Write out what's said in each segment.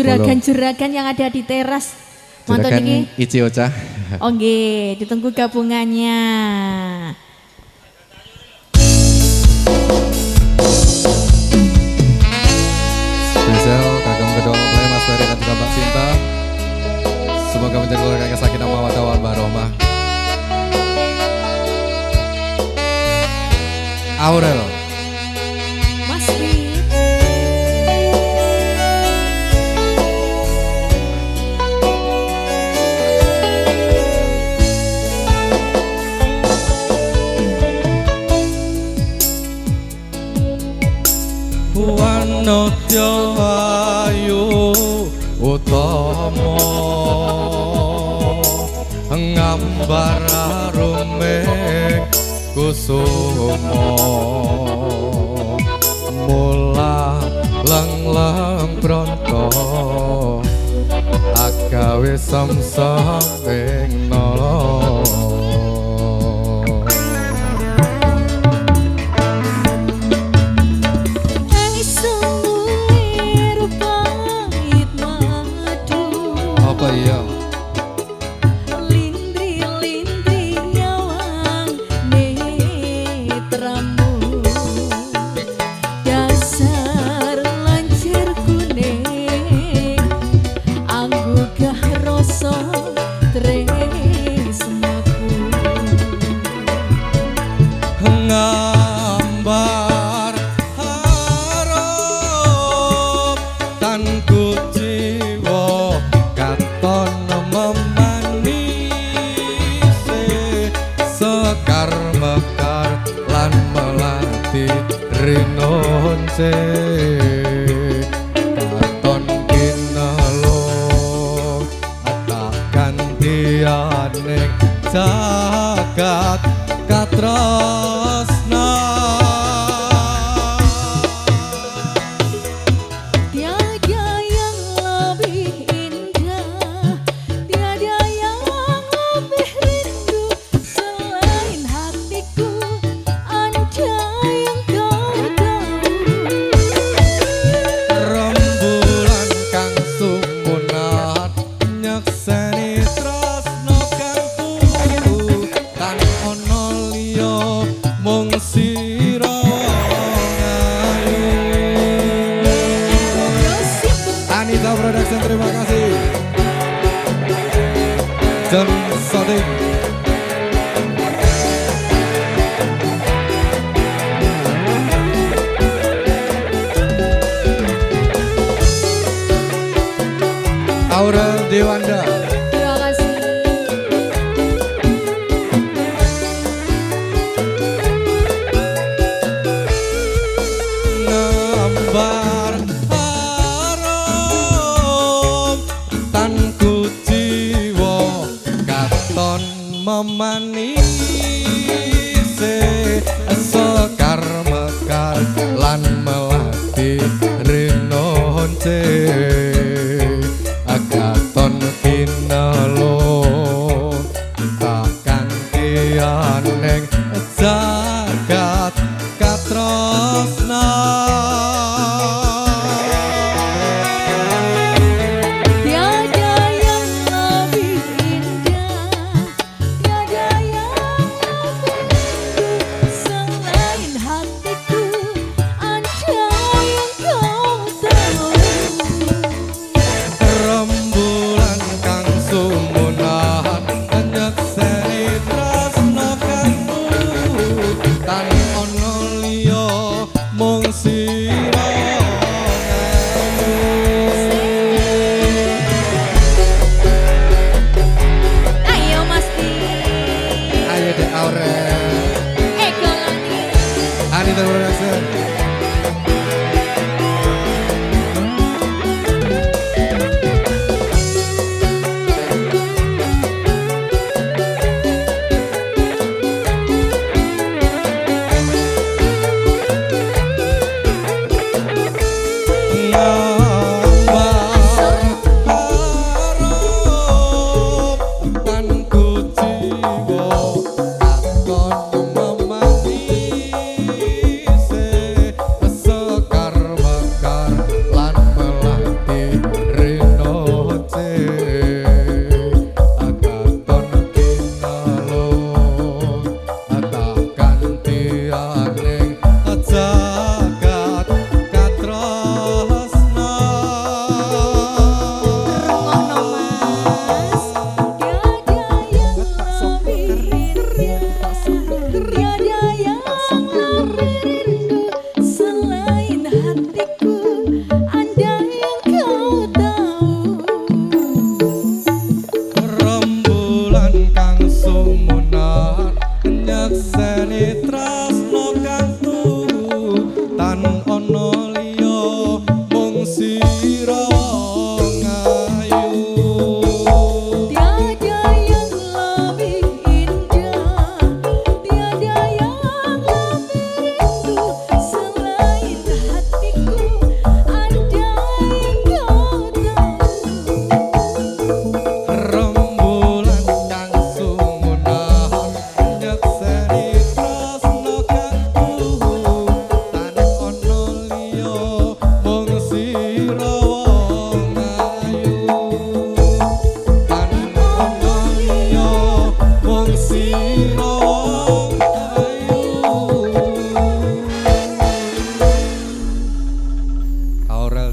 juragan-juragan yang ada di teras. Mantan ini Ici Ocha. Oh nggih, ditunggu gabungannya. Spesial kagum kedua mempelai Mas Ferry dan juga Mbak Sinta. Semoga menjadi keluarga yang sakinah mawaddah warahmah. Aurel. Mas Fit. Wanodya ayu utama ngambar aruming kusuma mula leng-leng pronto agawe samsang ing nala. Apa iya? Lindri-lindri nyawang netramu dasar lancir kuning anggugah rasa tresnaku ngambar harap tanku jiwa katon memanisi sekar mekar lan melati rinonce katon kinelung takkan dianing jagat katresna. Tiada yang lebih indah, tiada yang lebih rindu selain hatiku, anda yang kau tahu. Rembulan kang sumunat nyekseni tresno kang tuku tan ono liya mung sira ayu. Anita Production terima kasih. John Sodik. Aurel Dewanda. Terima kasih. Ngambar harum tanku jiwa katon memanisi sekar mekar lan melati rinonce agaton kinelung takkan dianeng jagat katresna. Tiada yang lebih indah, tiada yang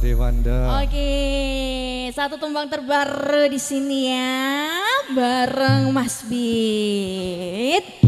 Dewanda. Oke, satu tumbang terbaru di sini ya, bareng Mas Bit.